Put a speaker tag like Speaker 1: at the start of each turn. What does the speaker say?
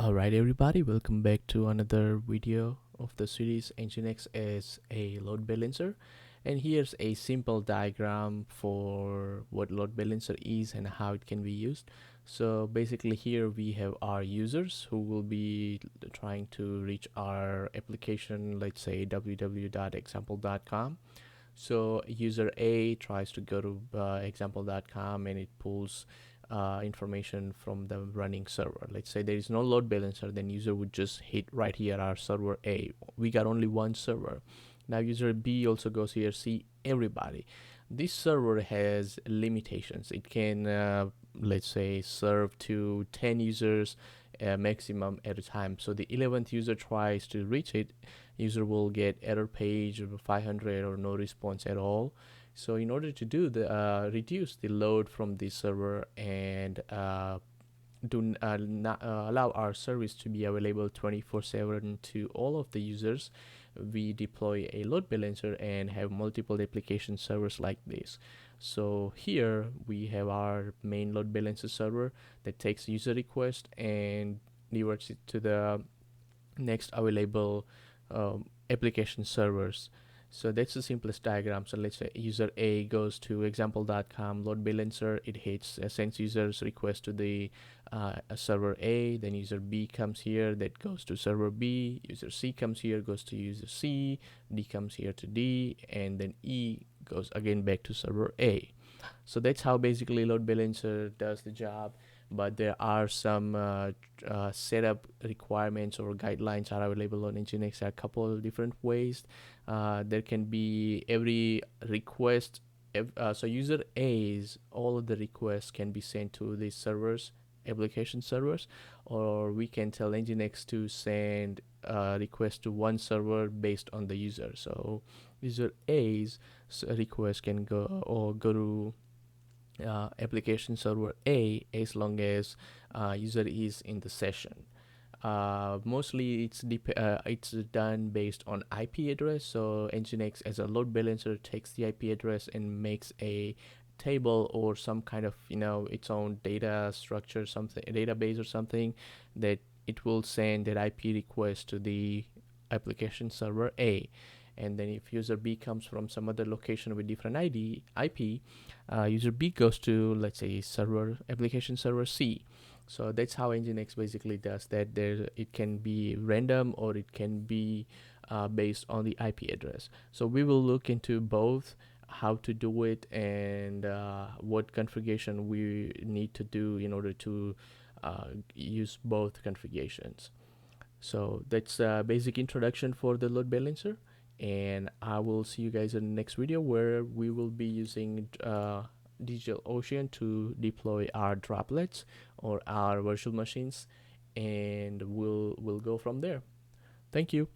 Speaker 1: Alright everybody, welcome back to another video of the series Nginx as a load balancer. And here's a simple diagram for what load balancer is and how it can be used. So basically here we have our users who will be trying to reach our application, let's say www.example.com. So user A tries to go to example.com and it pulls information from the running server. Let's say there is no load balancer, then user would just hit right here our server A. We got only one server. Now user B also goes here, see everybody. This server has limitations. It can let's say serve to 10 users maximum at a time. So the 11th user tries to reach it, user will get error page of 500 or no response at all. So in order to do the reduce the load from the server and allow our service to be available 24/7 to all of the users, we deploy a load balancer and have multiple application servers like this. So here we have our main load balancer server that takes user request and diverts it to the next available application servers. So that's the simplest diagram. So let's say user A goes to example.com load balancer, it hits sends users request to the server A, then user B comes here, that goes to server B, user C comes here, goes to user C, D comes here to D, and then E goes again back to server A. So that's how basically load balancer does the job. But there are some setup requirements or guidelines are available on Nginx a couple of different ways. There can be every request. So user A's all of the requests can be sent to the servers, application servers, or we can tell Nginx to send request to one server based on the user. So user A's request can go to application server A as long as user is in the session. Mostly it's done based on IP address. So Nginx as a load balancer takes the IP address and makes a table or some kind of its own data structure, something database or something, that it will send that IP request to the application server A. And then if user B comes from some other location with different IP, user B goes to, let's say, application server C. So that's how Nginx basically does that. It can be random or it can be based on the IP address. So we will look into both, how to do it and what configuration we need to do in order to use both configurations. So that's a basic introduction for the load balancer, and I will see you guys in the next video where we will be using DigitalOcean to deploy our droplets or our virtual machines, and we'll go from there. Thank you.